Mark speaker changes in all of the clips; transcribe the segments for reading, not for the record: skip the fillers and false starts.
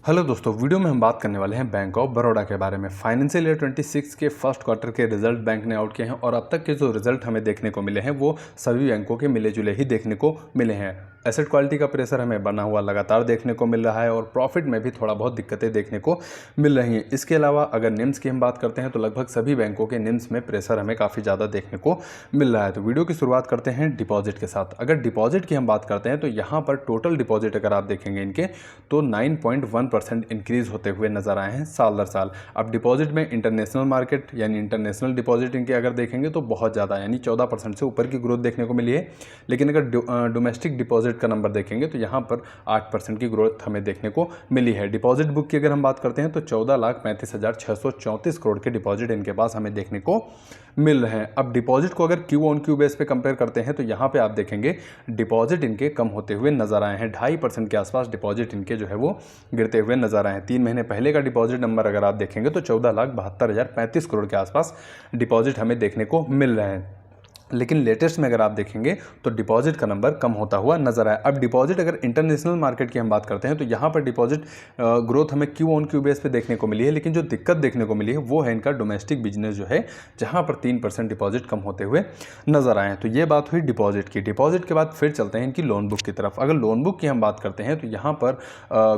Speaker 1: Hello दोस्तों, video में हम बात करने वाले हैं बैंक ऑफ बड़ौदा के बारे में। फाइनेंशियल ईयर 26 के फर्स्ट क्वार्टर के रिजल्ट बैंक ने आउट किए हैं और अब तक के जो रिजल्ट हमें देखने को मिले हैं वो सभी बैंकों के मिले जुले ही देखने को मिले हैं। एसेट क्वालिटी का प्रेशर हमें बना हुआ लगातार देखने को मिल रहा है और प्रॉफिट में भी थोड़ा बहुत दिक्कतें देखने को मिल रही हैं। इसके अलावा अगर निम्स की हम बात करते हैं तो लगभग सभी बैंकों के निम्स में प्रेशर हमें काफ़ी ज़्यादा देखने को मिल रहा है। तो वीडियो की शुरुआत करते हैं डिपॉजिट के साथ। अगर डिपॉजिट की हम बात करते हैं तो यहाँ पर टोटल डिपॉजिट अगर आप देखेंगे इनके तो 9.1% इंक्रीज होते हुए नजर आए हैं साल दर साल। अब डिपॉजिट में इंटरनेशनल मार्केट यानी इंटरनेशनल डिपॉजिट इनके अगर देखेंगे तो बहुत ज़्यादा यानी 14% से ऊपर की ग्रोथ देखने को मिली है। लेकिन अगर डोमेस्टिक डिपॉजिट का नंबर देखेंगे तो यहाँ पर 8% की ग्रोथ हमें देखने को मिली है। डिपॉजिट बुक की अगर हम बात करते हैं तो 14,35,634 करोड़ के डिपॉजिट इनके पास हमें देखने को मिल रहे हैं। अब डिपॉजिट को अगर क्यू ऑन क्यू बेस पे कंपेयर करते हैं तो यहाँ पे आप देखेंगे डिपॉजिट इनके कम होते हुए नजर आए हैं। 2.5% के आसपास डिपॉजिट इनके जो है वो गिरते हुए नजर आए हैं। 3 महीने पहले का डिपॉजिट नंबर अगर आप देखेंगे तो 14,72,035 करोड़ के आसपास डिपॉजिट हमें देखने को मिल रहे हैं। लेकिन लेटेस्ट में अगर आप देखेंगे तो डिपॉजिट का नंबर कम होता हुआ नजर आया। अब डिपॉजिट अगर इंटरनेशनल मार्केट की हम बात करते हैं तो यहाँ पर डिपॉजिट ग्रोथ हमें क्यू ऑन क्यू बेस पे देखने को मिली है। लेकिन जो दिक्कत देखने को मिली है वो है इनका डोमेस्टिक बिजनेस जो है, जहाँ पर 3% डिपॉजिट कम होते हुए नजर आए हैं। तो ये बात हुई डिपॉजिट की। डिपॉजिट के बाद फिर चलते हैं इनकी लोन बुक की तरफ। अगर लोन बुक की हम बात करते हैं तो यहाँ पर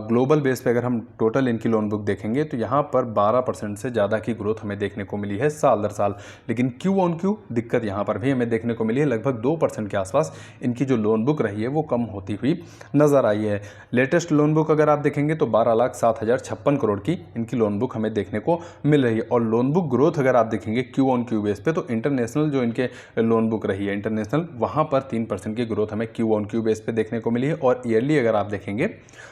Speaker 1: ग्लोबल बेस पे अगर हम टोटल इनकी लोन बुक देखेंगे तो यहाँ पर 12% से ज़्यादा की ग्रोथ हमें देखने को मिली है साल दर साल। लेकिन क्यू ऑन क्यू दिक्कत यहाँ पर भी हमें देखने को मिली है। लगभग 2% के आसपास इनकी जो लोन बुक रही है वो कम होती हुई नजर आई है। लेटेस्ट लोन बुक अगर आप देखेंगे तो 12,07,056 करोड़ की इनकी लोन बुक हमें देखने को मिल रही है। और लोन बुक ग्रोथ अगर आप देखेंगे क्यू ऑन क्यू बेस पे तो इंटरनेशनल जो इनके लोन बुक रही है इंटरनेशनल, वहां पर 3% की ग्रोथ हमें क्यू ऑन क्यू बेस पे देखने को मिली है। और ईयरली अगर आप देखेंगे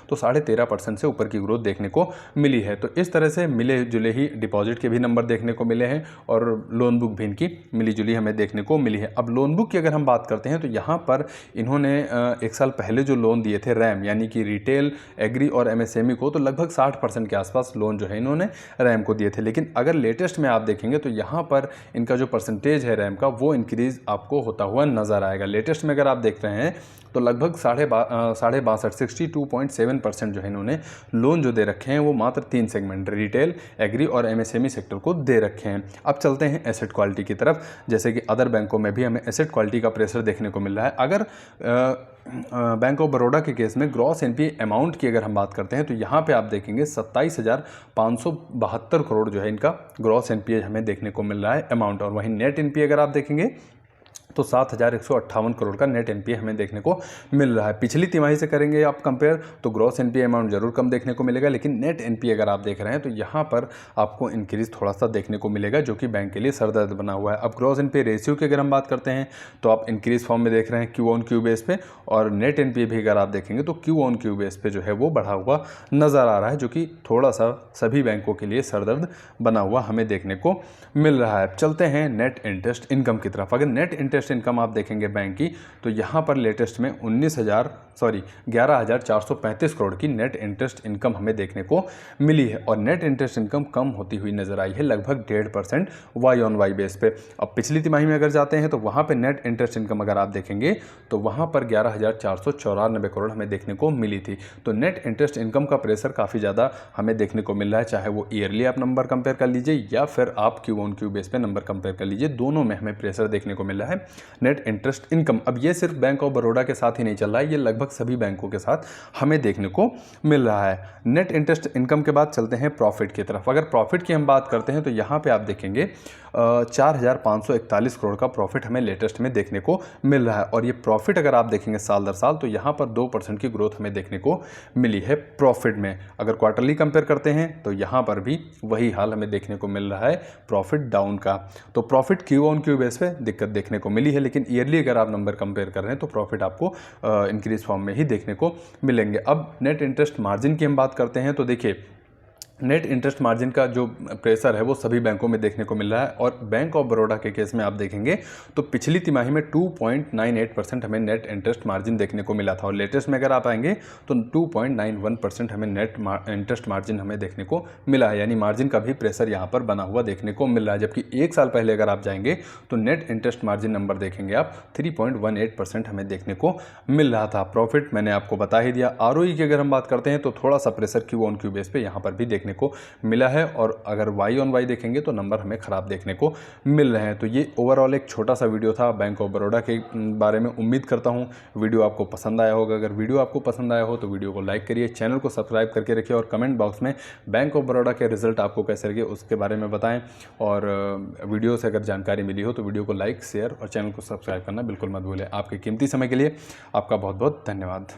Speaker 1: तो 13.5% से ऊपर की ग्रोथ देखने को मिली है। तो इस तरह से मिले जुले ही डिपॉजिट के भी नंबर देखने को मिले हैं और लोन बुक भी इनकी मिली जुली हमें देखने को मिली है। अब लोन बुक की अगर हम बात करते हैं तो यहाँ पर इन्होंने एक साल पहले जो लोन दिए थे रैम यानी कि रिटेल, एग्री और एमएसएमई को, तो लगभग 60% के आसपास लोन जो है इन्होंने रैम को दिए थे। लेकिन अगर लेटेस्ट में आप देखेंगे तो यहाँ पर इनका जो परसेंटेज है रैम का वो इंक्रीज आपको होता हुआ नजर आएगा। लेटेस्ट में अगर आप देख रहे हैं तो लगभग 62.7% जो है इन्होंने लोन जो दे रखे हैं वो मात्र 3 सेगमेंट रिटेल, एग्री और एमएसएमई सेक्टर को दे रखे हैं। अब चलते हैं एसेट क्वालिटी की तरफ। जैसे कि अदर बैंकों में भी हमें एसेट क्वालिटी का प्रेशर देखने को मिल रहा है। अगर बैंक ऑफ बड़ौदा के केस में ग्रॉस एनपीए अमाउंट की अगर हम बात करते हैं तो यहाँ पे आप देखेंगे 27,572 करोड़ जो है इनका ग्रॉस एनपीए हमें देखने को मिल रहा है अमाउंट। और वहीं नेट एनपीए अगर आप देखेंगे तो 7,158 करोड़ का नेट एनपीए हमें देखने को मिल रहा है। पिछली तिमाही से करेंगे आप कंपेयर तो ग्रॉस एनपीए अमाउंट जरूर कम देखने को मिलेगा, लेकिन नेट एनपीए अगर आप देख रहे हैं तो यहाँ पर आपको इंक्रीज थोड़ा सा देखने को मिलेगा जो कि बैंक के लिए सरदर्द बना हुआ है। अब ग्रॉस एनपीए रेशियो की अगर हम बात करते हैं तो आप इंक्रीज फॉर्म में देख रहे हैं क्यू ऑन क्यू बेस पे, और नेट एनपीए भी अगर आप देखेंगे तो क्यू ऑन क्यू बेस पे जो है वो बढ़ा हुआ नजर आ रहा है, जो कि थोड़ा सा सभी बैंकों के लिए सरदर्द बना हुआ हमें देखने को मिल रहा है। चलते हैं नेट इंटरेस्ट इनकम की तरफ। अगर नेट इंटरेस्ट इनकम आप देखेंगे बैंक की तो यहाँ पर लेटेस्ट में 11,435 करोड़ की नेट इंटरेस्ट इनकम हमें देखने को मिली है। और नेट इंटरेस्ट इनकम कम होती हुई नजर आई है लगभग 1.5% वाई ऑन वाई बेस पे। अब पिछली तिमाही में अगर जाते हैं तो वहाँ पे नेट इंटरेस्ट इनकम अगर आप देखेंगे तो वहाँ पर 11,494 करोड़ हमें देखने को मिली थी। तो नेट इंटरेस्ट इनकम का प्रेशर काफ़ी ज़्यादा हमें देखने को मिल रहा है, चाहे वो ईयरली आप नंबर कंपेयर कर लीजिए या फिर आप क्यू ऑन क्यू बेस पे नंबर कंपेयर कर लीजिए, दोनों में हमें प्रेशर देखने को मिल रहा है नेट इंटरेस्ट इनकम। अब ये सिर्फ बैंक ऑफ बड़ौदा के साथ ही नहीं चल रहा है, ये लगभग सभी बैंकों के साथ हमें देखने को मिल रहा है। नेट इंटरेस्ट इनकम के बाद चलते हैं प्रॉफिट की तरफ। अगर प्रॉफिट की हम बात करते हैं तो यहाँ पे आप देखेंगे 4,541 करोड़ का प्रॉफिट हमें लेटेस्ट में देखने को मिल रहा है। और ये प्रॉफिट अगर आप देखेंगे साल दर साल तो यहाँ पर 2% की ग्रोथ हमें देखने को मिली है प्रॉफिट में। अगर क्वार्टरली कंपेयर करते हैं तो यहाँ पर भी वही हाल हमें देखने को मिल रहा है प्रॉफिट डाउन का। तो profit Q on Q base पे दिक्कत देखने को मिली है, लेकिन ईयरली अगर आप नंबर कंपेयर कर रहे हैं तो प्रॉफिट आपको इंक्रीज फॉर्म में ही देखने को मिलेंगे। अब नेट इंटरेस्ट मार्जिन की हम बात करते हैं तो देखिए नेट इंटरेस्ट मार्जिन का जो प्रेशर है वो सभी बैंकों में देखने को मिल रहा है। और बैंक ऑफ बड़ौदा के केस में आप देखेंगे तो पिछली तिमाही में 2.98% हमें नेट इंटरेस्ट मार्जिन देखने को मिला था, और लेटेस्ट में अगर आप आएंगे तो 2.91% हमें नेट इंटरेस्ट मार्जिन हमें देखने को मिला है, यानी मार्जिन का भी प्रेशर यहाँ पर बना हुआ देखने को मिल रहा है। जबकि एक साल पहले अगर आप जाएंगे तो नेट इंटरेस्ट मार्जिन नंबर देखेंगे आप 3.18% हमें देखने को मिल रहा था। प्रॉफिट मैंने आपको बता ही दिया। आरओई की अगर हम बात करते हैं तो थोड़ा सा pressure Q on Q base पे यहाँ पर भी देखने को मिला है, और अगर वाई ऑन वाई देखेंगे तो नंबर हमें खराब देखने को मिल रहे हैं। तो ये ओवरऑल एक छोटा सा वीडियो था बैंक ऑफ बड़ौदा के बारे में। उम्मीद करता हूँ वीडियो आपको पसंद आया होगा। अगर वीडियो आपको पसंद आया हो तो वीडियो को लाइक करिए, चैनल को सब्सक्राइब करके रखिए, और कमेंट बॉक्स में बैंक ऑफ बड़ौदा के रिजल्ट आपको कैसे लगे उसके बारे में बताएं। और वीडियो से अगर जानकारी मिली हो तो वीडियो को लाइक, शेयर और चैनल को सब्सक्राइब करना बिल्कुल मत भूलें। आपके कीमती समय के लिए आपका बहुत बहुत धन्यवाद।